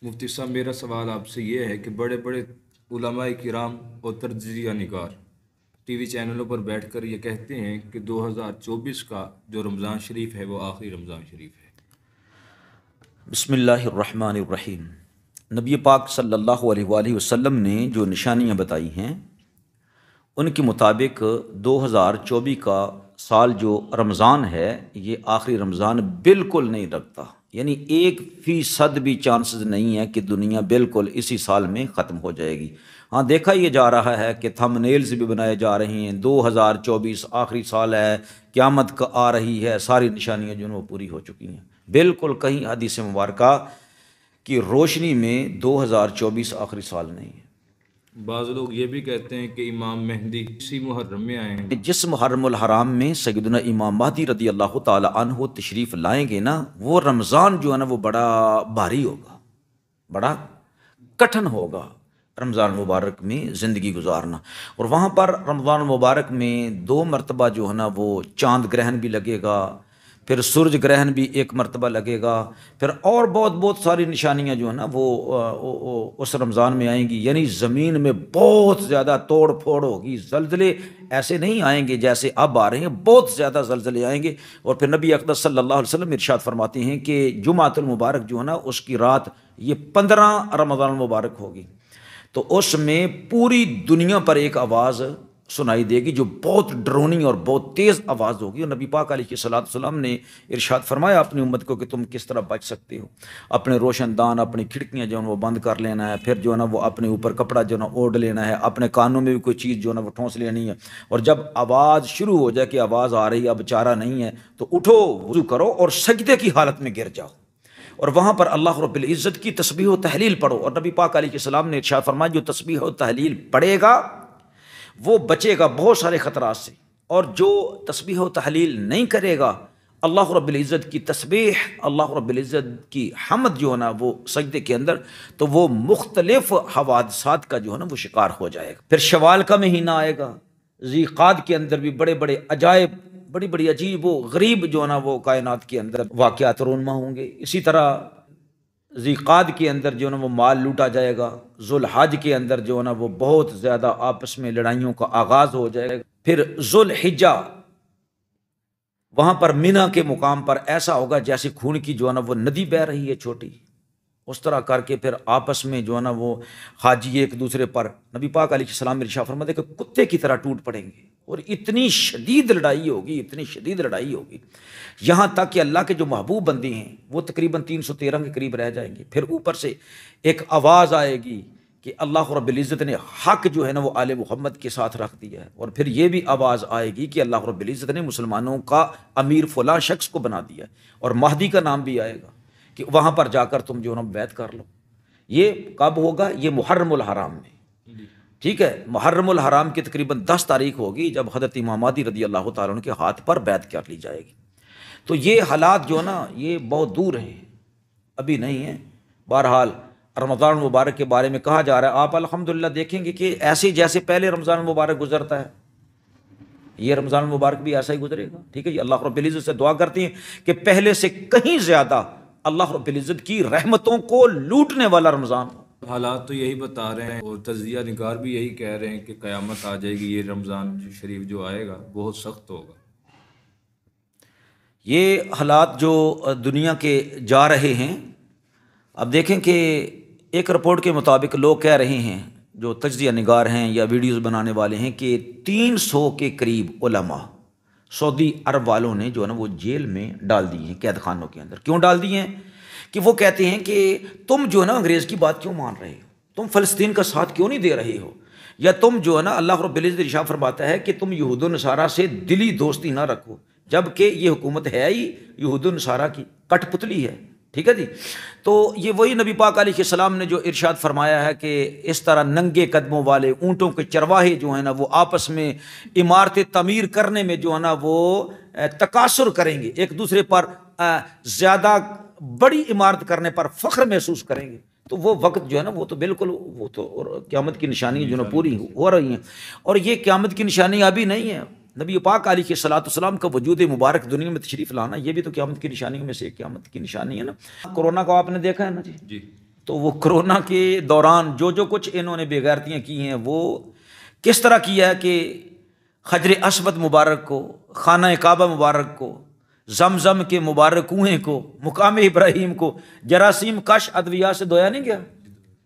مفتی صاحب میرا سوال آپ سے یہ ہے کہ بڑے بڑے علماء کرام اور تجزیہ نگار ٹی وی چینلوں پر بیٹھ کر یہ کہتے ہیں کہ 2024 کا جو رمضان شریف ہے وہ آخری رمضان شریف ہے۔ بسم اللہ الرحمن الرحیم۔ نبی پاک صلی اللہ علیہ وآلہ وسلم نے جو نشانیاں بتائی ہیں ان کے مطابق 2024 کا سال جو رمضان ہے یہ آخری رمضان بالکل نہیں رکھتا، یعنی 1% بھی چانسز نہیں ہے کہ دنیا بالکل اسی سال میں ختم ہو جائے گی۔ ہاں دیکھا یہ جا رہا ہے کہ تھم نیلز بھی بنائے جا رہے ہیں، 2024 آخری سال ہے، قیامت کا آ رہی ہے، ساری نشانیاں جو ہیں وہ پوری ہو چکی ہیں۔ بالکل کہیں حدیث مبارکہ کی روشنی میں 2024 آخری سال نہیں ہے۔ بعض لوگ یہ بھی کہتے ہیں کہ امام مہدی اسی محرم میں آئیں گے۔ جس محرم الحرام میں سیدنا امام مہدی رضی اللہ تعالی عنہ تشریف لائیں گے نا، وہ رمضان جو ہے نا وہ بڑا بھاری ہوگا، بڑا کٹھن ہوگا رمضان مبارک میں زندگی گزارنا۔ اور وہاں پر رمضان مبارک میں 2 مرتبہ جو ہے نا وہ چاند گرہن بھی لگے گا، پھر سورج گرہن بھی 1 مرتبہ لگے گا، پھر اور بہت ساری نشانیاں جو ہیں نا وہ اس رمضان میں آئیں گی۔ یعنی زمین میں بہت زیادہ توڑ پھوڑ ہوگی، زلزلے ایسے نہیں آئیں گے جیسے اب آ رہے ہیں، بہت زیادہ زلزلے آئیں گے۔ اور پھر نبی اقدس صلی اللہ علیہ وسلم ارشاد فرماتے ہیں کہ جمعۃ المبارک جو ہے نا اس کی رات یہ 15 رمضان المبارک ہوگی، تو اس میں پوری دنیا پر ایک آواز سنائی دے گی جو بہت ڈرونی اور بہت تیز آواز ہوگی۔ اور نبی پاک علیہ الصلوۃ والسلام نے ارشاد فرمایا اپنی امت کو کہ تم کس طرح بچ سکتے ہو۔ اپنے روشن دان، اپنی کھڑکیاں جو ہیں وہ بند کر لینا ہے، پھر جو ہے نا وہ اپنے اوپر کپڑا جو ہے نا اوڑھ لینا ہے، اپنے کانوں میں بھی کوئی چیز جو ہے نا وہ ٹھونس لینی ہے، اور جب آواز شروع ہو جائے کہ آواز آ رہی ہے اب چارہ نہیں ہے تو اٹھو، وضو کرو اور سجدے کی حالت میں گر جاؤ، اور وہاں پر اللہ رب العزت کی تسبیح و تحلیل پڑھو۔ اور نبی پاک علیہ السلام نے ارشاد فرمایا جو تسبیح و تحلیل پڑھے گا وہ بچے گا بہت سارے خطرات سے، اور جو تسبیح و تحلیل نہیں کرے گا اللہ رب العزت کی تسبیح، اللہ رب العزت کی حمد جو ہے نا وہ سجدے کے اندر، تو وہ مختلف حوادثات کا جو ہے نا وہ شکار ہو جائے گا۔ پھر شوال کا مہینہ آئے گا، ذی قعد کے اندر بھی بڑے بڑے عجائب، بڑی بڑی عجیب و غریب جو ہے نا وہ کائنات کے اندر واقعات رونما ہوں گے۔ اسی طرح ذی قعد کے اندر جو ہے نا وہ مال لوٹا جائے گا، ذوالحج کے اندر جو ہے نا وہ بہت زیادہ آپس میں لڑائیوں کا آغاز ہو جائے گا۔ پھر ذوالحجہ وہاں پر مینا کے مقام پر ایسا ہوگا جیسے خون کی جو ہے نا وہ ندی بہہ رہی ہے چھوٹی، اس طرح کر کے پھر آپس میں جو ہے نا وہ حاجی ایک دوسرے پر، نبی پاک علیہ السلام ارشاد فرماتے کہ کتے کی طرح ٹوٹ پڑیں گے، اور اتنی شدید لڑائی ہوگی، اتنی شدید لڑائی ہوگی، یہاں تک کہ اللہ کے جو محبوب بندے ہیں وہ تقریباً 313 کے قریب رہ جائیں گے۔ پھر اوپر سے ایک آواز آئے گی کہ اللہ رب العزت نے حق جو ہے نا وہ آل محمد کے ساتھ رکھ دیا ہے، اور پھر یہ بھی آواز آئے گی کہ اللہ رب العزت نے مسلمانوں کا امیر فلاں شخص کو بنا دیا ہے، اور مہدی کا نام بھی آئے گا کہ وہاں پر جا کر تم جو ہے نا بیعت کر لو۔ یہ کب ہوگا؟ یہ محرم الحرام میں، ٹھیک ہے، محرم الحرام کی تقریباً 10 تاریخ ہوگی جب حضرت امام مہدی رضی اللہ تعالیٰ عنہ کے ہاتھ پر بیعت کر لی جائے گی۔ تو یہ حالات جو ہے نا یہ بہت دور ہیں، ابھی نہیں ہیں۔ بہرحال رمضان مبارک کے بارے میں کہا جا رہا ہے، آپ الحمدللہ دیکھیں گے کہ ایسے جیسے پہلے رمضان مبارک گزرتا ہے یہ رمضان مبارک بھی ایسا ہی گزرے گا، ٹھیک ہے جی۔ اللہ رب العزت سے دعا کرتے ہیں کہ پہلے سے کہیں زیادہ اللہ رب العزت کی رحمتوں کو لوٹنے والا رمضان ہو۔ حالات تو یہی بتا رہے ہیں، اور تجزیہ نگار بھی یہی کہہ رہے ہیں کہ قیامت آ جائے گی، یہ رمضان شریف جو آئے گا بہت سخت ہوگا۔ یہ حالات جو دنیا کے جا رہے ہیں، اب دیکھیں کہ ایک رپورٹ کے مطابق لوگ کہہ رہے ہیں جو تجزیہ نگار ہیں یا ویڈیوز بنانے والے ہیں کہ 300 کے قریب علماء سعودی عرب والوں نے جو ہے نا وہ جیل میں ڈال دی ہیں، قید خانوں کے اندر۔ کیوں ڈال دی ہیں؟ کہ وہ کہتے ہیں کہ تم جو ہے نا انگریز کی بات کیوں مان رہے ہو، تم فلسطین کا ساتھ کیوں نہیں دے رہے ہو، یا تم جو ہے نا اللہ رب العزت ارشاد فرماتا ہے کہ تم یہود و نصارہ سے دلی دوستی نہ رکھو، جبکہ یہ حکومت ہے ہی یہود و نصارہ کی کٹ پتلی ہے، ٹھیک ہے جی۔ تو یہ وہی نبی پاک علیہ السلام نے جو ارشاد فرمایا ہے کہ اس طرح ننگے قدموں والے اونٹوں کے چرواہے جو ہیں نا وہ آپس میں عمارتیں تعمیر کرنے میں جو ہے نا وہ تکاثر کریں گے، ایک دوسرے پر زیادہ بڑی عمارت کرنے پر فخر محسوس کریں گے، تو وہ وقت جو ہے نا وہ تو بالکل وہ تو قیامت کی نشانی جو ہے نا پوری ہو رہی ہیں، اور یہ قیامت کی نشانی ابھی نہیں ہے۔ نبی پاک علیہ الصلوۃ والسلام کا وجود مبارک دنیا میں تشریف لانا یہ بھی تو قیامت کی نشانیوں میں سے ایک قیامت کی نشانی ہے نا۔ کورونا کو آپ نے دیکھا ہے نا جی، تو وہ کرونا کے دوران جو کچھ انہوں نے بے غیرتیاں کی ہیں وہ کس طرح کیا ہے کہ حجر اسود مبارک کو، خانہ کعبہ مبارک کو، زمزم کے مبارک کنویں کو، مقام ابراہیم کو جراثیم کش ادویات سے دھویا نہیں گیا؟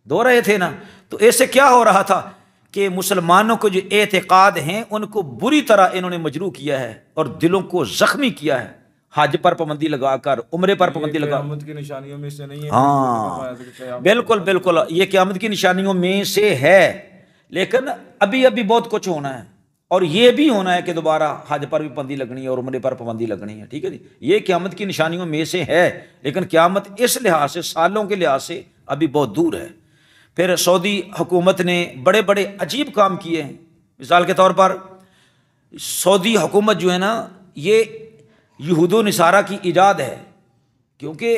دھو رہے تھے نا۔ تو ایسے کیا ہو رہا تھا کہ مسلمانوں کو جو اعتقاد ہیں ان کو بری طرح انہوں نے مجروح کیا ہے اور دلوں کو زخمی کیا ہے، حج پر پابندی لگا کر، عمرے پر پابندی لگا۔ قیامت کی نشانیوں میں سے نہیں ہے؟ ہاں بالکل بالکل، یہ قیامت کی نشانیوں میں سے ہے، لیکن ابھی بہت کچھ ہونا ہے، اور یہ بھی ہونا ہے کہ دوبارہ حج پر بھی پابندی لگنی ہے اور عمرے پر پابندی لگنی ہے، ٹھیک ہے جی۔ یہ قیامت کی نشانیوں میں سے ہے، لیکن قیامت اس لحاظ سے، سالوں کے لحاظ سے ابھی بہت دور ہے۔ پھر سعودی حکومت نے بڑے بڑے عجیب کام کیے ہیں۔ مثال کے طور پر سعودی حکومت جو ہے نا، یہ یہود و نصارہ کی ایجاد ہے، کیونکہ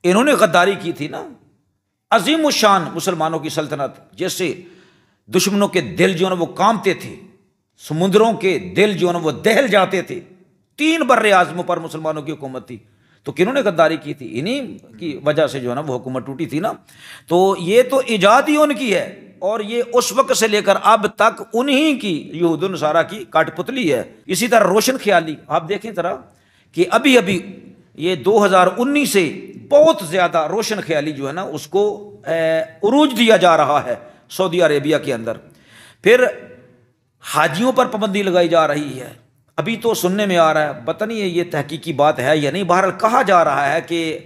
انہوں نے غداری کی تھی نا۔ عظیم الشان مسلمانوں کی سلطنت، جیسے دشمنوں کے دل جو ہے نا وہ کانپتے تھے، سمندروں کے دل جو ہے نا وہ دہل جاتے تھے، 3 بر اعظموں پر مسلمانوں کی حکومت تھی، تو کنہوں نے غداری کی تھی؟ انہی کی وجہ سے جو ہے نا وہ حکومت ٹوٹی تھی نا۔ تو یہ تو ایجاد ہی ان کی ہے، اور یہ اس وقت سے لے کر اب تک انہی کی، یہود و نصارہ کی کاٹ پتلی ہے۔ اسی طرح روشن خیالی، آپ دیکھیں ذرا کہ ابھی یہ 2019 سے بہت زیادہ روشن خیالی جو ہے نا اس کو عروج دیا جا رہا ہے سعودی عربیہ کے اندر۔ پھر حاجیوں پر پابندی لگائی جا رہی ہے۔ ابھی تو سننے میں آ رہا ہے، پتہ نہیں یہ تحقیقی بات ہے یا نہیں، بہرحال کہا جا رہا ہے کہ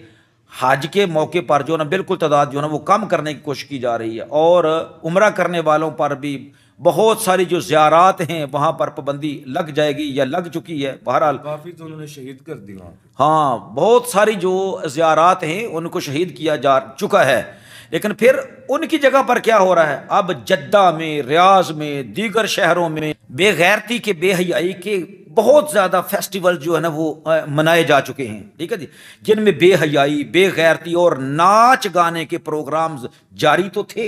حج کے موقع پر جو ہے نا بالکل تعداد جو ہے نا وہ کم کرنے کی کوشش کی جا رہی ہے، اور عمرہ کرنے والوں پر بھی بہت ساری جو زیارات ہیں وہاں پر پابندی لگ جائے گی یا لگ چکی ہے۔ بہرحال کافی تو انہوں نے شہید کر دی وہاں پہ۔ ہاں، بہت ساری جو زیارات ہیں ان کو شہید کیا جا چکا ہے، لیکن پھر ان کی جگہ پر کیا ہو رہا ہے؟ اب جدہ میں، ریاض میں، دیگر شہروں میں بے غیرتی کے، بے حیائی کے بہت زیادہ فیسٹیول جو ہے نا وہ منائے جا چکے ہیں، ٹھیک ہے جی، جن میں بے حیائی، بے غیرتی اور ناچ گانے کے پروگرامز جاری تو تھے،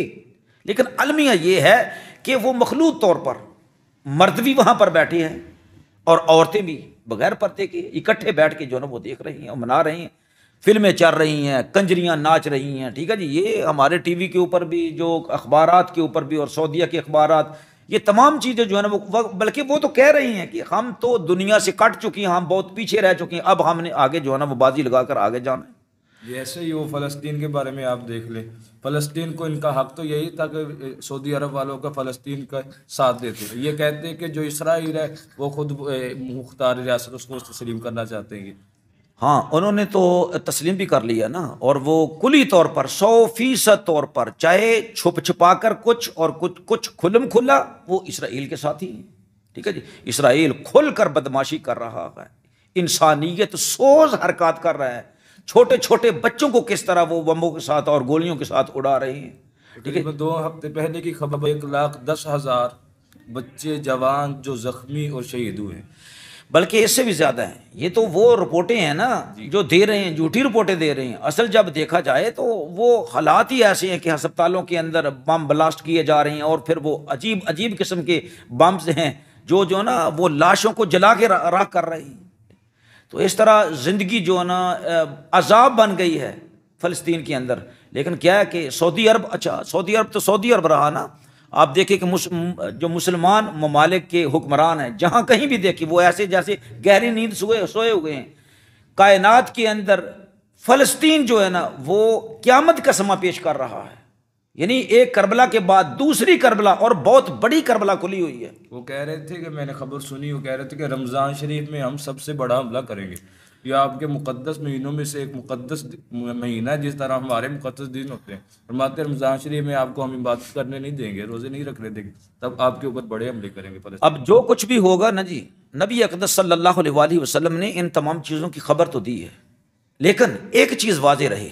لیکن المیہ یہ ہے کہ وہ مخلوط طور پر مرد بھی وہاں پر بیٹھے ہیں اور عورتیں بھی بغیر پردے کے اکٹھے بیٹھ کے جو ہے نا وہ دیکھ رہی ہیں اور منا رہی ہیں، فلمیں چل رہی ہیں، کنجریاں ناچ رہی ہیں، ٹھیک ہے جی۔ یہ ہمارے ٹی وی کے اوپر بھی، جو اخبارات کے اوپر بھی، اور سعودیہ کے اخبارات، یہ تمام چیزیں جو ہے نا وہ، بلکہ وہ تو کہہ رہی ہیں کہ ہم تو دنیا سے کٹ چکی ہیں، ہم بہت پیچھے رہ چکے ہیں، اب ہم نے آگے جو ہے نا وہ بازی لگا کر آگے جانا ہے۔ جیسے ہی وہ فلسطین کے بارے میں آپ دیکھ لیں، فلسطین کو ان کا حق تو یہی تھا کہ سعودی عرب والوں کا فلسطین کا ساتھ دیتے ہیں۔ یہ کہتے ہیں کہ جو اسرائیل ہے وہ خود مختار ریاست، اس کو تسلیم کرنا چاہتے ہیں۔ ہاں، انہوں نے تو تسلیم بھی کر لیا نا، اور وہ کلی طور پر 100% طور پر، چاہے چھپ چھپا کر کچھ اور کچھ کھلم کھلا، وہ اسرائیل کے ساتھ ہی ہیں، ٹھیک ہے جی۔ اسرائیل کھل کر بدماشی کر رہا ہے، انسانیت سوز حرکات کر رہا ہے، چھوٹے چھوٹے بچوں کو کس طرح وہ بمبوں کے ساتھ اور گولیوں کے ساتھ اڑا رہے ہیں، ٹھیک ہے۔ 2 ہفتے پہلے کی خبر، 1,10,000 بچے جوان جو زخمی اور شہید ہوئے ہیں، بلکہ اس سے بھی زیادہ ہیں۔ یہ تو وہ رپورٹیں ہیں نا جو دے رہے ہیں، جھوٹی رپورٹیں دے رہے ہیں، اصل جب دیکھا جائے تو وہ حالات ہی ایسے ہیں کہ ہسپتالوں کے اندر بم بلاسٹ کیے جا رہے ہیں، اور پھر وہ عجیب عجیب قسم کے بمز ہیں جو نا وہ لاشوں کو جلا کے راکھ کر رہے ہیں۔ تو اس طرح زندگی جو ہے نا عذاب بن گئی ہے فلسطین کے اندر۔ لیکن کیا ہے کہ سعودی عرب، اچھا سعودی عرب تو سعودی عرب رہا نا، آپ دیکھیں کہ جو مسلمان ممالک کے حکمران ہیں، جہاں کہیں بھی دیکھیں وہ ایسے جیسے گہری نیند سوئے ہوئے ہیں۔ کائنات کے اندر فلسطین جو ہے نا وہ قیامت کا سماں پیش کر رہا ہے، یعنی ایک کربلا کے بعد دوسری کربلا، اور بہت بڑی کربلا کھلی ہوئی ہے۔ وہ کہہ رہے تھے کہ میں نے خبر سنی، وہ کہہ رہے تھے کہ رمضان شریف میں ہم سب سے بڑا حملہ کریں گے۔ یہ آپ کے مقدس مہینوں میں سے ایک مقدس مہینہ ہے، جس طرح ہمارے مقدس دن ہوتے ہیں۔ فرماتے ہیں رمضان شریف میں آپ کو ہم عبادت کرنے نہیں دیں گے، روزے نہیں رکھنے دیں گے، تب آپ کے اوپر بڑے حملے کریں گے۔ اب جو کچھ بھی ہوگا نا جی، نبی اقدس صلی اللہ علیہ وآلہ وسلم نے ان تمام چیزوں کی خبر تو دی ہے، لیکن ایک چیز واضح رہے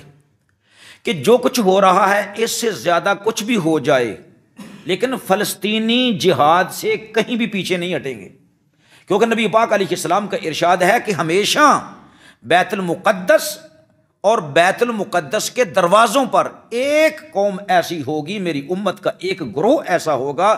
کہ جو کچھ ہو رہا ہے اس سے زیادہ کچھ بھی ہو جائے، لیکن فلسطینی جہاد سے کہیں بھی پیچھے نہیں ہٹیں گے، کیونکہ نبی پاک علیہ السلام کا ارشاد ہے کہ ہمیشہ بیت المقدس اور بیت المقدس کے دروازوں پر ایک قوم ایسی ہوگی، میری امت کا ایک گروہ ایسا ہوگا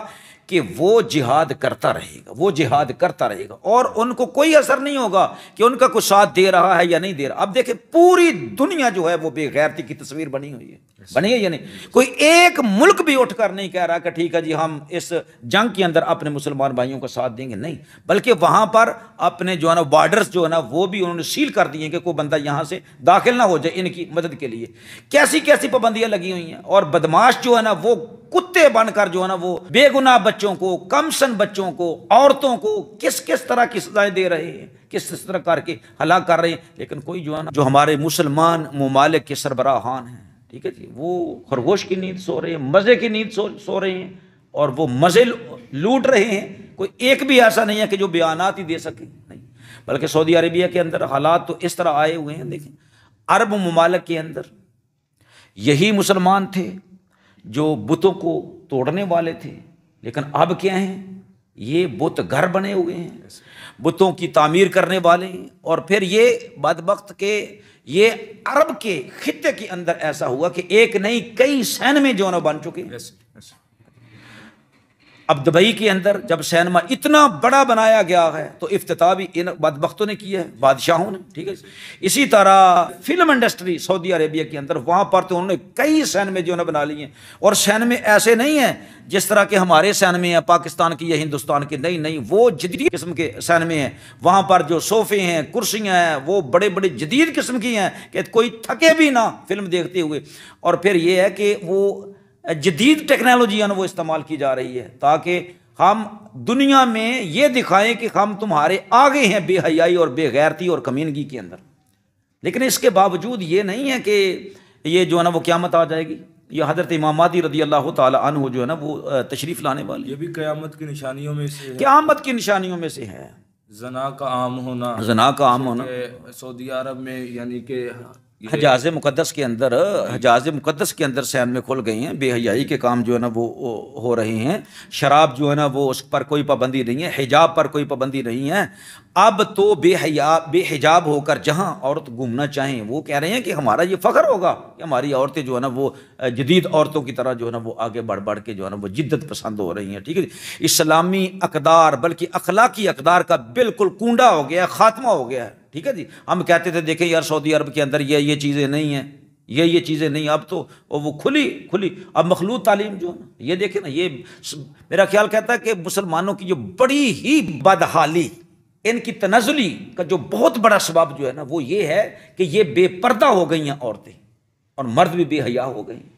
کہ وہ جہاد کرتا رہے گا، وہ جہاد کرتا رہے گا، اور ان کو کوئی اثر نہیں ہوگا کہ ان کا کوئی ساتھ دے رہا ہے یا نہیں دے رہا۔ اب دیکھیں پوری دنیا جو ہے وہ بے غیرتی کی تصویر بنی ہوئی ہے، بنی ہے یا نہیں؟ کوئی ایک ملک بھی اٹھ کر نہیں کہہ رہا کہ ٹھیک ہے جی ہم اس جنگ کے اندر اپنے مسلمان بھائیوں کا ساتھ دیں گے، نہیں، بلکہ وہاں پر اپنے جو ہے نا بارڈرز جو ہے نا وہ بھی انہوں نے سیل کر دیے کہ کوئی بندہ یہاں سے داخل نہ ہو جائے ان کی مدد کے لیے۔ کیسی کیسی پابندیاں لگی ہوئی ہیں، اور بدماش جو ہے نا وہ کتے بن کر جو ہے نا وہ بے گناہ بچوں کو، کم سن بچوں کو، عورتوں کو کس کس طرح کی سزائیں دے رہے ہیں، کس طرح کر کے ہلاک کر رہے ہیں۔ لیکن کوئی جو ہے نا جو ہمارے مسلمان ممالک کے سربراہان ہیں، ٹھیک ہے جی، وہ خرگوش کی نیند سو رہے ہیں، مزے کی نیند سو رہے ہیں، اور وہ مزے لوٹ رہے ہیں۔ کوئی ایک بھی ایسا نہیں ہے کہ جو بیانات ہی دے سکے، نہیں، بلکہ سعودی عربیہ کے اندر حالات تو اس طرح آئے ہوئے ہیں۔ دیکھیں عرب ممالک کے اندر یہی مسلمان تھے جو بتوں کو توڑنے والے تھے، لیکن اب کیا ہیں، یہ بت گھر بنے ہوئے ہیں، بتوں کی تعمیر کرنے والے ہیں۔ اور پھر یہ بدبخت کہ یہ عرب کے خطے کے اندر ایسا ہوا کہ ایک نہیں کئی سینمے جو بن چکے ہیں۔ اب دبئی کے اندر جب سینما اتنا بڑا بنایا گیا ہے تو افتتاح بھی ان بدبختوں نے کیا ہے، بادشاہوں نے، ٹھیک ہے۔ اسی طرح فلم انڈسٹری سعودی عربیہ کے اندر، وہاں پر تو انہوں نے کئی سینمے جو ہے بنا لیے ہیں، اور سینمے ایسے نہیں ہیں جس طرح کے ہمارے سینمے ہیں پاکستان کی یا ہندوستان کے، نہیں، وہ جدید قسم کے سینمے ہیں۔ وہاں پر جو صوفے ہیں، کرسیاں ہیں، وہ بڑے بڑے جدید قسم کی ہیں کہ کوئی تھکے بھی نہ فلم دیکھتے ہوئے۔ اور پھر یہ ہے کہ وہ جدید ٹیکنالوجی وہ استعمال کی جا رہی ہے تاکہ ہم دنیا میں یہ دکھائیں کہ ہم تمہارے آگے ہیں بے حیائی اور بے غیرتی اور کمینگی کے اندر۔ لیکن اس کے باوجود یہ نہیں ہے کہ یہ جو ہے نا وہ قیامت آ جائے گی۔ یہ حضرت امام مہدی رضی اللہ تعالی عنہ جو ہے نا وہ تشریف لانے والے، یہ بھی قیامت کی نشانیوں میں سے ہے، قیامت کی نشانیوں میں سے ہے، زنا کا عام ہونا، زنا کا عام ہونا۔ سعودی عرب میں یعنی کہ حجاز مقدس کے اندر سینمے کھل گئے ہیں، بے حیائی کے کام جو ہے نا وہ ہو رہے ہیں، شراب جو ہے نا وہ اس پر کوئی پابندی نہیں ہے، حجاب پر کوئی پابندی نہیں ہے۔ اب تو بے حجاب ہو کر جہاں عورت گھومنا چاہیں، وہ کہہ رہے ہیں کہ ہمارا یہ فخر ہوگا کہ ہماری عورتیں جو ہے نا وہ جدید عورتوں کی طرح جو ہے نا وہ آگے بڑھ کے جو ہے نا وہ جدت پسند ہو رہی ہیں، ٹھیک ہے۔ اسلامی اقدار بلکہ اخلاقی اقدار کا بالکل کنڈا ہو گیا، خاتمہ ہو گیا ہے، ٹھیک ہے جی۔ ہم کہتے تھے دیکھیں یار سعودی عرب کے اندر یہ چیزیں نہیں ہیں، یہ چیزیں نہیں، اب تو وہ کھلی اب مخلوط تعلیم جو ہے نا، یہ دیکھیں نا، یہ میرا خیال کہتا ہے کہ مسلمانوں کی جو بڑی ہی بدحالی، ان کی تنزلی کا جو بہت بڑا سبب جو ہے نا وہ یہ ہے کہ یہ بے پردہ ہو گئی ہیں عورتیں، اور مرد بھی بے حیا ہو گئے ہیں۔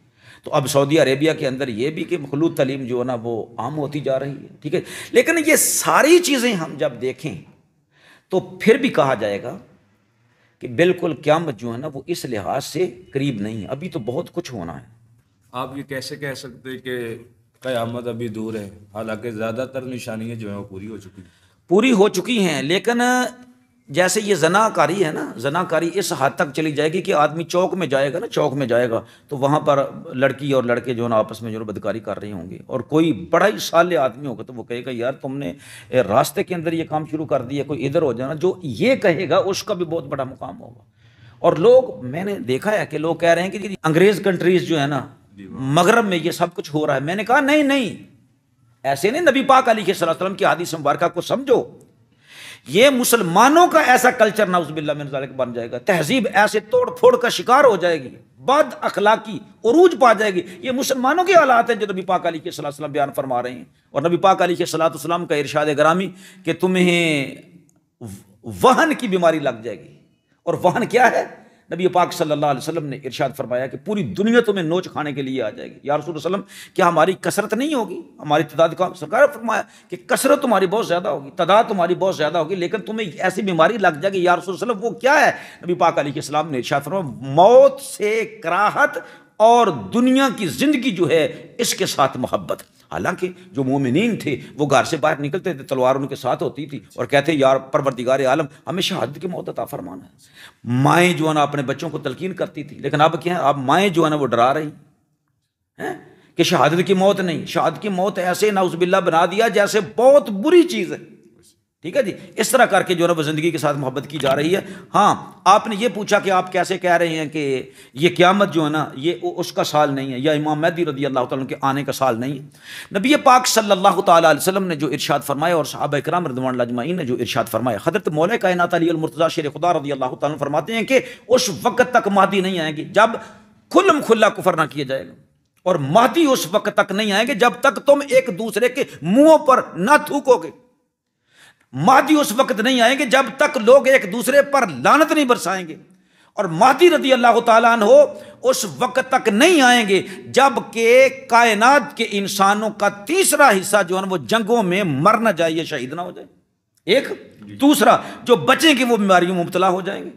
تو اب سعودی عربیہ کے اندر یہ بھی کہ مخلوط تعلیم جو ہے نا وہ عام ہوتی جا رہی ہے، ٹھیک ہے۔ لیکن یہ ساری چیزیں ہم جب دیکھیں تو پھر بھی کہا جائے گا کہ بالکل قیامت جو ہے نا وہ اس لحاظ سے قریب نہیں ہے، ابھی تو بہت کچھ ہونا ہے۔ آپ یہ کیسے کہہ سکتے ہیں کہ قیامت ابھی دور ہے، حالانکہ زیادہ تر نشانیاں جو ہیں وہ پوری ہو چکی ہیں۔ لیکن جیسے یہ زنا کاری ہے نا، زنا کاری اس حد تک چلی جائے گی کہ آدمی چوک میں جائے گا تو وہاں پر لڑکی اور لڑکے جو ہے نا آپس میں جو ہے بدکاری کر رہے ہوں گے، اور کوئی بڑا ہی صالح آدمی ہوگا تو وہ کہے گا یار تم نے راستے کے اندر یہ کام شروع کر دیا، کوئی ادھر ہو جانا، جو یہ کہے گا اس کا بھی بہت بڑا مقام ہوگا۔ اور لوگ، میں نے دیکھا ہے کہ لوگ کہہ رہے ہیں کہ انگریز کنٹریز جو ہے نا مغرب میں یہ سب کچھ ہو رہا ہے، میں نے کہا نہیں، ایسے نہیں، نبی پاک علیہ الصلوۃ والسلام کی حدیث مبارکہ کو سمجھو۔ یہ مسلمانوں کا ایسا کلچر نعوذ باللہ من ذالک بن جائے گا، تہذیب ایسے توڑ پھوڑ کا شکار ہو جائے گی، بد اخلاقی عروج پا جائے گی۔ یہ مسلمانوں کے حالات ہیں جو نبی پاک علیہ الصلوۃ والسلام بیان فرما رہے ہیں، اور نبی پاک علیہ الصلوۃ والسلام کا ارشاد گرامی کہ تمہیں وہن کی بیماری لگ جائے گی۔ اور وہن کیا ہے؟ نبی پاک صلی اللہ علیہ وسلم نے ارشاد فرمایا کہ پوری دنیا تمہیں نوچ کھانے کے لیے آ جائے گی۔ یا رسول اللہ علیہ وسلم کیا ہماری کثرت نہیں ہوگی، ہماری تعداد کا؟ سرکار نے فرمایا کہ کثرت تمہاری بہت زیادہ ہوگی، تعداد تمہاری بہت زیادہ ہوگی، لیکن تمہیں ایسی بیماری لگ جائے گی۔ یا رسول اللہ علیہ وسلم وہ کیا ہے؟ نبی پاک علیہ السلام نے ارشاد فرمایا موت سے کراہت اور دنیا کی زندگی جو ہے اس کے ساتھ محبت۔ حالانکہ جو مومنین تھے وہ گھر سے باہر نکلتے تھے، تلوار ان کے ساتھ ہوتی تھی، اور کہتے یار پروردگار عالم ہمیں شہادت کی موت عطا فرمانا ہے۔ مائیں جو ہے نا اپنے بچوں کو تلقین کرتی تھی، لیکن اب کیا ہے، اب مائیں جو ہے نا وہ ڈرا رہی ہیں کہ شہادت کی موت نہیں، شہادت کی موت ایسے نعوذ باللہ بنا دیا جیسے بہت بری چیز ہے، ٹھیک ہے جی، اس طرح کر کے جو ہے وہ زندگی کے ساتھ محبت کی جا رہی ہے۔ ہاں آپ نے یہ پوچھا کہ آپ کیسے کہہ رہے ہیں کہ یہ قیامت جو ہے نا یہ اس کا سال نہیں ہے، یا امام مہدی رضی اللہ تعالیٰ عنہ کے آنے کا سال نہیں ہے۔ نبی پاک صلی اللہ تعالیٰ علیہ وسلم نے جو ارشاد فرمایا اور صحابہ کرام رضوان اللہ اجمعین نے جو ارشاد فرمایا، حضرت مولا کائنات علی المرتضیٰ شیر خدا رضی اللہ تعالیٰ عنہ فرماتے ہیں کہ اس وقت تک مہدی نہیں آئیں گے جب کھلم کھلا کفر نہ کیا جائے گا، اور مہدی اس وقت تک نہیں آئیں گے جب تک تم ایک دوسرے کے منہوں پر نہ تھوکو گے۔ مہدی اس وقت نہیں آئیں گے جب تک لوگ ایک دوسرے پر لعنت نہیں برسائیں گے، اور مہدی رضی اللہ تعالیٰ عنہ اس وقت تک نہیں آئیں گے جب کہ کائنات کے انسانوں کا تیسرا حصہ جو ہے نا وہ جنگوں میں مر نہ جائے یا شہید نہ ہو جائے، ایک دوسرا جو بچیں گے وہ بیماریوں میں مبتلا ہو جائیں گے،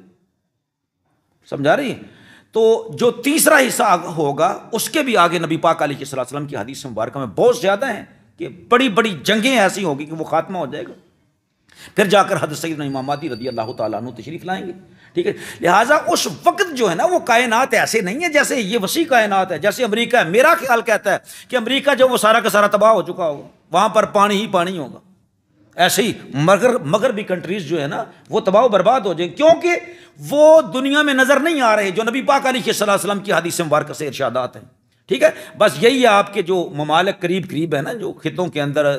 سمجھا رہی ہے؟ تو جو تیسرا حصہ ہوگا اس کے بھی آگے نبی پاک علیہ الصلوۃ والسلام کی حدیث مبارکہ میں بہت زیادہ ہیں کہ بڑی بڑی جنگیں ایسی ہوگی کہ وہ خاتمہ ہو جائے گا، پھر جا کر حضرت سیدنا امام مہدی رضی اللہ تعالیٰ عنہ تشریف لائیں گے، ٹھیک ہے؟ لہٰذا اس وقت جو ہے نا وہ کائنات ایسے نہیں ہے جیسے یہ وسیع کائنات ہے، جیسے امریکہ ہے۔ میرا خیال کہتا ہے کہ امریکہ جو وہ سارا کا سارا تباہ ہو چکا ہوگا، وہاں پر پانی ہی پانی ہوگا، ایسے ہی مگر بھی کنٹریز جو ہے نا وہ تباہ و برباد ہو جائیں، کیونکہ وہ دنیا میں نظر نہیں آ رہے جو نبی پاک علیہ الصلوۃ والسلام کی حدیث مبارکہ سے ارشادات ہیں، ٹھیک ہے؟ بس یہی ہے آپ کے جو ممالک قریب قریب ہے نا، جو خطوں کے اندر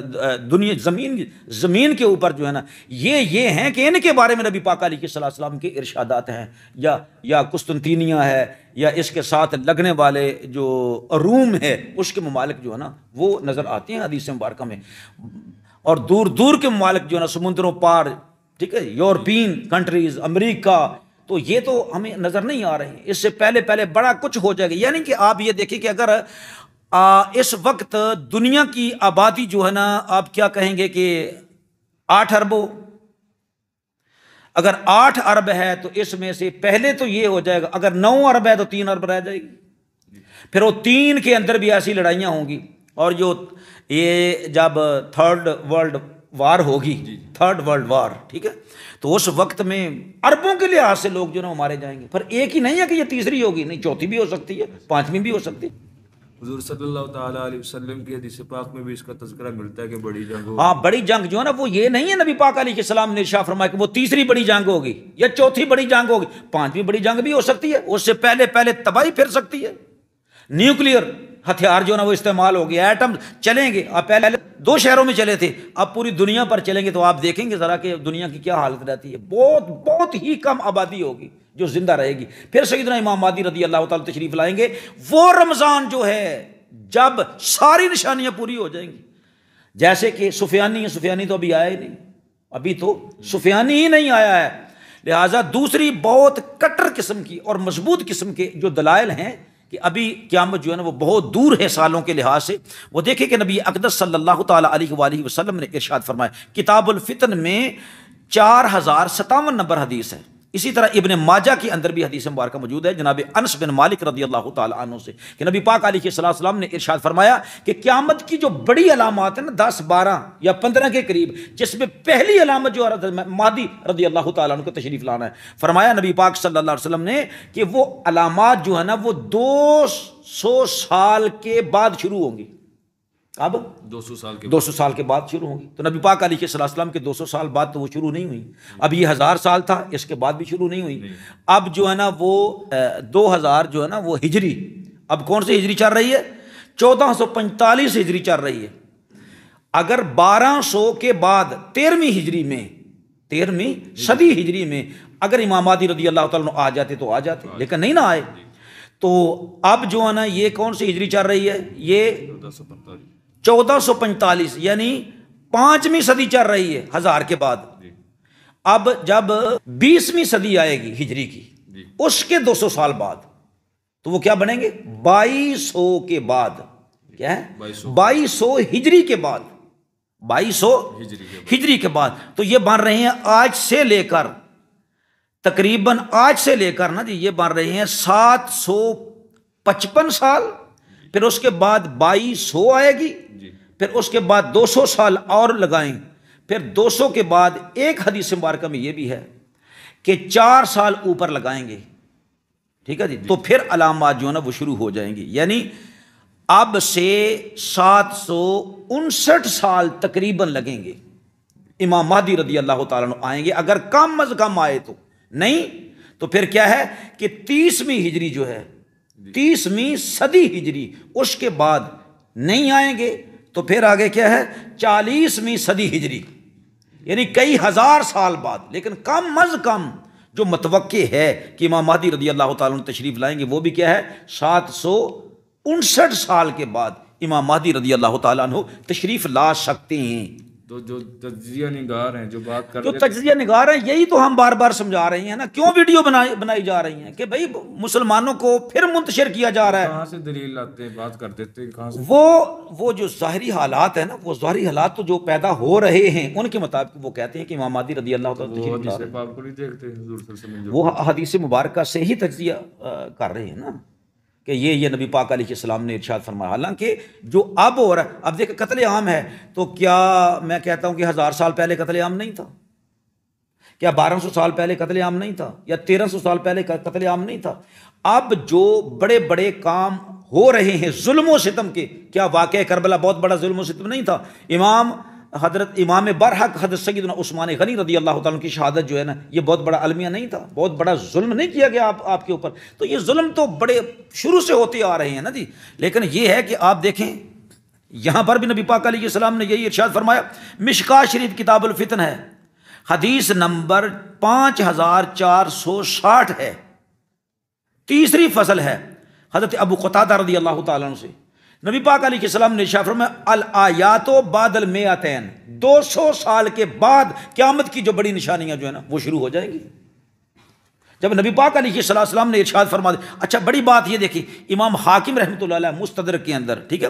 دنیا زمین کے اوپر جو ہے نا یہ ہیں کہ ان کے بارے میں نبی پاک علیہ الصلوۃ والسلام کے ارشادات ہیں، یا قسطنطینیہ ہے، یا اس کے ساتھ لگنے والے جو روم ہے اس کے ممالک جو ہے نا وہ نظر آتے ہیں حدیث مبارکہ میں، اور دور دور کے ممالک جو ہے نا سمندروں پار، ٹھیک ہے، یورپین کنٹریز، امریکہ، تو یہ تو ہمیں نظر نہیں آ رہے ہیں، اس سے پہلے بڑا کچھ ہو جائے گا۔ یعنی کہ آپ یہ دیکھیں کہ اگر اس وقت دنیا کی آبادی جو ہے نا آپ کیا کہیں گے کہ 8 ارب ہو، اگر 8 ارب ہے تو اس میں سے پہلے تو یہ ہو جائے گا، اگر 9 ارب ہے تو 3 ارب رہ جائے گی، پھر وہ 3 کے اندر بھی ایسی لڑائیاں ہوں گی، اور جو یہ جب تھرڈ ورلڈ وار ہوگی، تھرڈ ورلڈ وار، ٹھیک ہے، تو اس وقت میں اربوں کے لحاظ سے لوگ جو نا مارے جائیں گے، پر ایک ہی نہیں ہے کہ یہ تیسری ہوگی، نہیں، چوتھی بھی ہو سکتی ہے، 5ویں بھی ہو سکتی ہے۔ حضور صلی اللہ تعالیٰ علیہ وسلم کی حدیث پاک میں بھی اس کا تذکرہ ملتا ہے کہ بڑی جنگ ہوگی۔ ہاں، بڑی جنگ جو ہے نا وہ یہ نہیں ہے نبی پاک علیہ السلام نے ارشاد فرمایا کہ وہ تیسری بڑی جنگ ہوگی یا چوتھی بڑی جنگ ہوگی، 5ویں بڑی جنگ بھی ہو سکتی ہے، اس سے پہلے تباہی پھر سکتی ہے، نیوکلیئر ہتھیار جو ہے نا وہ استعمال ہو گیا، ایٹم چلیں گے، اب پہلے 2 شہروں میں چلے تھے، اب پوری دنیا پر چلیں گے، تو آپ دیکھیں گے ذرا کہ دنیا کی کیا حالت رہتی ہے، بہت ہی کم آبادی ہوگی جو زندہ رہے گی۔ پھر سیدنا امام مہدی رضی اللہ تعالیٰ تشریف لائیں گے، وہ رمضان جو ہے جب ساری نشانیاں پوری ہو جائیں گی، جیسے کہ سفیانی تو ابھی آیا ہی نہیں، ابھی تو سفیانی ہی نہیں آیا ہے، لہٰذا دوسری بہت کٹر قسم کی اور مضبوط قسم کے جو دلائل ہیں کہ ابھی قیامت جو ہے نا وہ بہت دور ہے سالوں کے لحاظ سے۔ وہ دیکھیں کہ نبی اقدس صلی اللہ تعالیٰ علیہ وآلہ وسلم نے ارشاد فرمایا، کتاب الفتن میں 4057 نمبر حدیث ہے، اسی طرح ابن ماجہ کے اندر بھی حدیث مبارکہ موجود ہے جناب انس بن مالک رضی اللہ تعالیٰ عنہ سے کہ نبی پاک علیہ السلام نے ارشاد فرمایا کہ قیامت کی جو بڑی علامات ہیں نا 10 12 یا 15 کے قریب، جس میں پہلی علامت جو مہدی رضی اللہ تعالیٰ عنہ کو تشریف لانا ہے، فرمایا نبی پاک صلی اللہ علیہ وسلم نے کہ وہ علامات جو ہے نا وہ 200 سال کے بعد شروع ہوں گی۔ اب 200 سال کے بعد شروع ہوگی، تو نبی پاک علیہ السلام کے 200 سال بعد تو وہ شروع نہیں ہوئی، اب یہ 1000 سال تھا، اس کے بعد بھی شروع نہیں ہوئی، اب جو ہے نا وہ 2000 جو ہے نا وہ ہجری، اب کون سی ہجری چل رہی ہے؟ 1445 ہجری چل رہی ہے۔ اگر 1200 کے بعد 13ویں ہجری میں 13ویں صدی ہجری میں اگر امام مہدی رضی اللہ تعالیٰ عنہ آ جاتے تو آ جاتے، لیکن نہیں نہ آئے، تو اب جو ہے نا یہ کون سی ہجری چل رہی ہے؟ یہ 1445 یعنی 5ویں صدی چل رہی ہے 1000 کے بعد۔ اب جب 20ویں صدی آئے گی ہجری کی، اس کے 200 سال بعد تو وہ کیا بنیں گے؟ 2200 کے بعد، کیا ہے؟ 2200 ہجری کے بعد، 2200 ہجری کے بعد، تو یہ بن رہے ہیں آج سے لے کر تقریباً آج سے لے کر نا جی یہ بن رہے ہیں 755 سال، پھر اس کے بعد 2200 آئے گی، پھر اس کے بعد 200 سال اور لگائیں، پھر 200 کے بعد ایک حدیث مبارکہ میں یہ بھی ہے کہ 4 سال اوپر لگائیں گے، ٹھیک ہے جی، تو پھر علامات جو ہے نا وہ شروع ہو جائیں گی، یعنی اب سے 759 سال تقریباً لگیں گے، امام مہدی رضی اللہ تعالیٰ عنہ آئیں گے، اگر کم از کم آئے تو، نہیں تو پھر کیا ہے کہ 30ویں ہجری جو ہے، 30ویں صدی ہجری، اس کے بعد نہیں آئیں گے تو پھر آگے کیا ہے 40ویں صدی ہجری، یعنی کئی ہزار سال بعد۔ لیکن کم از کم جو متوقع ہے کہ امام مہدی رضی اللہ تعالیٰ عنہ تشریف لائیں گے وہ بھی کیا ہے 759 سال کے بعد امام مہدی رضی اللہ تعالیٰ عنہ تشریف لا سکتے ہیں۔ تو جو تجزیہ نگار ہیں جو بات کر جو رہے تجزیہ نگار ہیں یہی تو ہم بار بار سمجھا رہے ہیں نا، کیوں ویڈیو بنائی جا رہی ہیں کہ بھئی مسلمانوں کو پھر منتشر کیا جا رہا ہے۔ کہاں سے دلیل لاتے ہیں، بات کر دیتے ہیں کہاں سے؟ وہ جو ظاہری حالات ہیں نا، وہ ظاہری حالات تو جو پیدا ہو رہے ہیں ان کے مطابق وہ کہتے ہیں کہ امام مہدی رضی اللہ تعالیٰ وہ تشریف لا حدیث رہے ہیں۔ پاک کو نہیں دیکھتے حضور صلی اللہ علیہ وسلم جو وہ حدیث مبارکہ سے ہی تجزیہ کر رہے ہیں نا کہ یہ نبی پاک علیہ السلام نے ارشاد فرمایا۔ حالانکہ جو اب ہو رہا ہے، اب دیکھ قتل عام ہے تو کیا میں کہتا ہوں کہ 1000 سال پہلے قتل عام نہیں تھا؟ کیا 1200 سال پہلے قتل عام نہیں تھا؟ یا 1300 سال پہلے قتل عام نہیں تھا؟ اب جو بڑے بڑے کام ہو رہے ہیں ظلم و ستم کے، کیا واقعہ کربلا بہت بڑا ظلم و ستم نہیں تھا؟ حضرت امام برحق حضرت سیدنا عثمان غنی رضی اللہ تعالیٰ کی شہادت جو ہے نا، یہ بہت بڑا المیہ نہیں تھا؟ بہت بڑا ظلم نہیں کیا گیا آپ کے اوپر؟ تو یہ ظلم تو بڑے شروع سے ہوتے آ رہے ہیں نا جی۔ لیکن یہ ہے کہ آپ دیکھیں یہاں پر بھی نبی پاک علیہ السلام نے یہی ارشاد فرمایا۔ مشکات شریف کتاب الفتن ہے، حدیث نمبر 5460 ہے، 3ری فصل ہے، حضرت ابو قتادہ رضی اللہ تعالیٰ عنہ سے نبی پاک علیہ السلام نے ارشاد فرمایا الآیات بعد المئتین، 200 سال کے بعد قیامت کی جو بڑی نشانیاں جو ہے نا وہ شروع ہو جائیں گی۔ جب نبی پاک علیہ السلام نے ارشاد فرما دیا، اچھا بڑی بات یہ دیکھیں امام حاکم رحمۃ اللہ علیہ مستدرک کے اندر، ٹھیک ہے،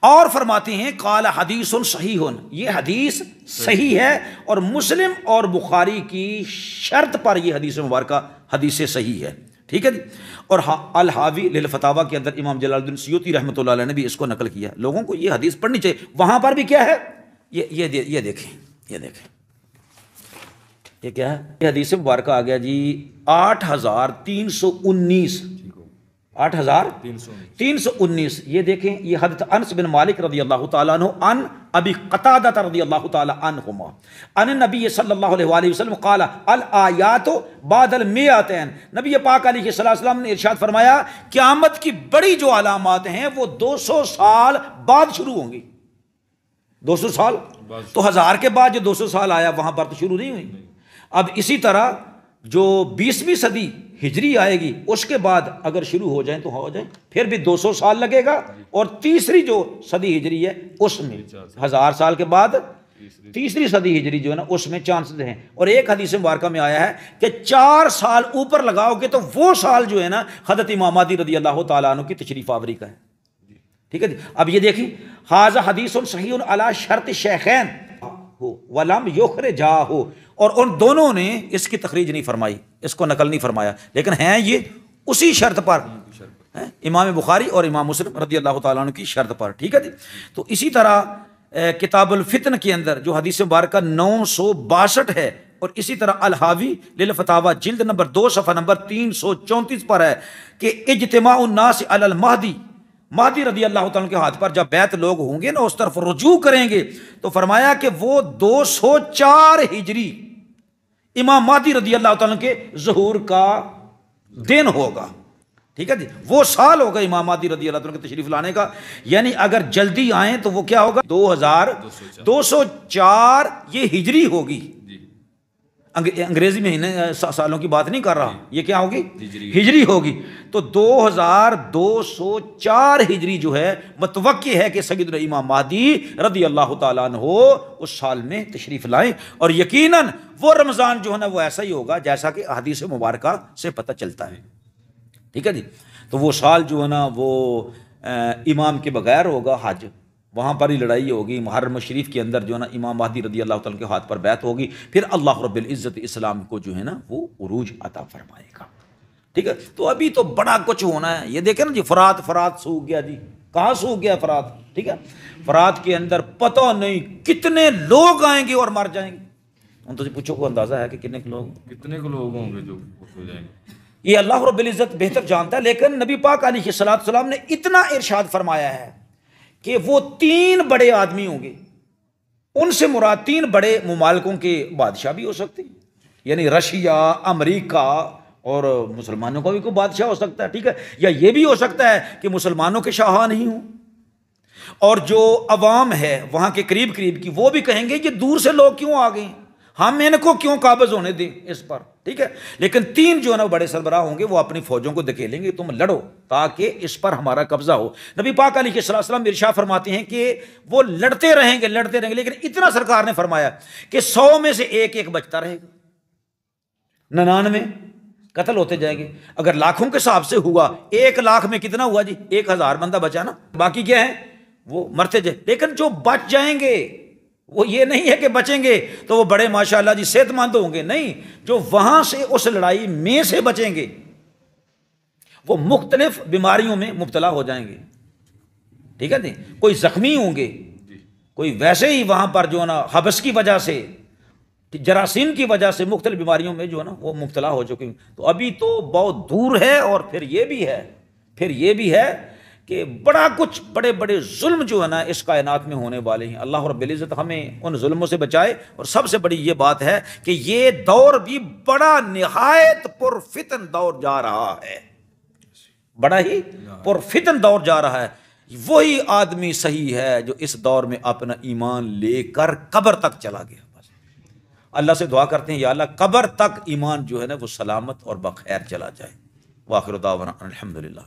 اور فرماتے ہیں قال حدیث صحیح، یہ حدیث صحیح ہے اور مسلم اور بخاری کی شرط پر یہ حدیث مبارکہ حدیث صحیح ہے، ٹھیک ہے جی۔ اور الحاوی للفتاوی کے اندر امام جلال الدین سیوطی رحمۃ اللہ علیہ نے بھی اس کو نقل کیا۔ لوگوں کو یہ حدیث پڑھنی چاہیے۔ وہاں پر بھی کیا ہے یہ دیکھیں، یہ کیا ہے، یہ حدیث مبارکہ آ گیا جی 8319، 8319۔ یہ دیکھیں، یہ حضرت انس بن مالک رضی اللہ تعالیٰ عنہ عن ابی قتادہ رضی اللہ تعالیٰ عنہما عن النبی صلی اللہ علیہ وآلہ وسلم قال الآیات بعد المئتین، نبی پاک علیہ السلام نے ارشاد فرمایا قیامت کی بڑی جو علامات ہیں وہ 200 سال بعد شروع ہوں گی۔ 200 سال تو 1000 کے بعد جو 200 سال آیا وہاں پر تو شروع نہیں ہوئی۔ اب اسی طرح جو 20ویں صدی ہجری آئے گی اس کے بعد اگر شروع ہو جائیں تو ہو جائیں، پھر بھی 200 سال لگے گا، اور تیسری جو صدی ہجری ہے اس میں 1000 سال کے بعد تیسری صدی ہجری جو ہے نا اس میں چانسز ہیں۔ اور ایک حدیث مبارکہ میں آیا ہے کہ 4 سال اوپر لگاؤ گے تو وہ سال جو ہے نا حضرت امام مہدی رضی اللہ تعالیٰ عنہ کی تشریف آوری کا ہے، ٹھیک ہے جی۔ اب یہ دیکھیں ھذا حدیث صحیح علی شرط شیخین ولم یخرجہ، اور ان دونوں نے اس کی تخریج نہیں فرمائی، اس کو نقل نہیں فرمایا، لیکن ہیں یہ اسی شرط پر، امام بخاری اور امام مسلم رضی اللہ تعالیٰ عنہ کی شرط پر، ٹھیک ہے جی۔ تو اسی طرح کتاب الفتن کے اندر جو حدیث مبارکہ 962 ہے، اور اسی طرح الحاوی للفتاوی جلد نمبر 2 صفحہ نمبر 334 پر ہے کہ اجتماع الناس علی المہدی، مہدی رضی اللہ تعالیٰ کے ہاتھ پر جب بیعت لوگ ہوں گے نا اس طرف رجوع کریں گے، تو فرمایا کہ وہ 204 ہجری امام مہدی رضی اللہ تعالیٰ کے ظہور کا دن ہوگا، ٹھیک ہے جی، وہ سال ہوگا امام مہدی رضی اللہ تعالیٰ کے تشریف لانے کا۔ یعنی اگر جلدی آئیں تو وہ کیا ہوگا 2204 یہ ہجری ہوگی، انگریزی مہینے سالوں کی بات نہیں کر رہا، یہ کیا ہوگی ہجری ہوگی۔ تو 2204 ہجری جو ہے متوقع ہے کہ سیدنا امام مہدی رضی اللہ تعالیٰ عنہ اس سال میں تشریف لائیں، اور یقیناً وہ رمضان جو ہے نا وہ ایسا ہی ہوگا جیسا کہ احادیث مبارکہ سے پتہ چلتا ہے، ٹھیک ہے جی۔ تو وہ سال جو ہے نا وہ امام کے بغیر ہوگا حج، وہاں پر ہی لڑائی ہوگی، محرم شریف کے اندر جو ہے نا امام مہدی رضی اللہ تعالیٰ کے ہاتھ پر بیعت ہوگی، پھر اللہ رب العزت اسلام کو جو ہے نا وہ عروج عطا فرمائے گا، ٹھیک ہے۔ تو ابھی تو بڑا کچھ ہونا ہے، یہ دیکھیں نا جی، فرات سوکھ گیا جی، کہاں سوکھ گیا فرات، ٹھیک ہے۔ فرات کے اندر پتہ نہیں کتنے لوگ آئیں گے اور مر جائیں گے، ان تو پوچھو کو اندازہ ہے کہ کتنے لوگ ہوں گے جو ہو جائیں گے، یہ اللہ رب العزت بہتر جانتا ہے۔ لیکن نبی پاک علیہ السلام نے اتنا ارشاد فرمایا ہے کہ وہ 3 بڑے آدمی ہوں گے، ان سے مراد 3 بڑے ممالکوں کے بادشاہ بھی ہو سکتے ہیں، یعنی رشیا، امریکہ اور مسلمانوں کا بھی کوئی بادشاہ ہو سکتا ہے، ٹھیک ہے، یا یہ بھی ہو سکتا ہے کہ مسلمانوں کے شاہان ہی ہوں، اور جو عوام ہے وہاں کے قریب قریب کی وہ بھی کہیں گے یہ دور سے لوگ کیوں آ گئے، ہم ان کو کیوں قابض ہونے دیں اس پر، ٹھیک ہے۔ لیکن 3 جو ہے نا بڑے سربراہ ہوں گے، وہ اپنی فوجوں کو دھکیلیں گے تم لڑو تاکہ اس پر ہمارا قبضہ ہو۔ نبی پاک علیہ السلام ارشاد فرماتے ہیں کہ وہ لڑتے رہیں گے لیکن اتنا سرکار نے فرمایا کہ 100 میں سے ایک بچتا رہے گا، 99 قتل ہوتے جائیں گے۔ اگر لاکھوں کے حساب سے ہوا، 1 لاکھ میں کتنا ہوا جی؟ 1000 بندہ بچا نا، باقی کیا ہے وہ مرتے جائیں۔ لیکن جو بچ جائیں گے وہ یہ نہیں ہے کہ بچیں گے تو وہ بڑے ماشاءاللہ جی صحت مند ہوں گے، نہیں، جو وہاں سے اس لڑائی میں سے بچیں گے وہ مختلف بیماریوں میں مبتلا ہو جائیں گے، ٹھیک ہے جی، کوئی زخمی ہوں گے، کوئی ویسے ہی وہاں پر جو ہے نا حبس کی وجہ سے، جراثیم کی وجہ سے مختلف بیماریوں میں جو ہے نا وہ مبتلا ہو چکے ہیں۔ تو ابھی تو بہت دور ہے، اور پھر یہ بھی ہے کہ بڑا کچھ بڑے بڑے ظلم جو ہے نا اس کائنات میں ہونے والے ہیں۔ اللہ رب العزت ہمیں ان ظلموں سے بچائے، اور سب سے بڑی یہ بات ہے کہ یہ دور بھی بڑا نہایت پرفتن دور جا رہا ہے، بڑا ہی پرفتن دور جا رہا ہے۔ وہی آدمی صحیح ہے جو اس دور میں اپنا ایمان لے کر قبر تک چلا گیا۔ بس اللہ سے دعا کرتے ہیں یا اللہ قبر تک ایمان جو ہے نا وہ سلامت اور بخیر چلا جائے۔ وآخر دعوانا الحمدللہ۔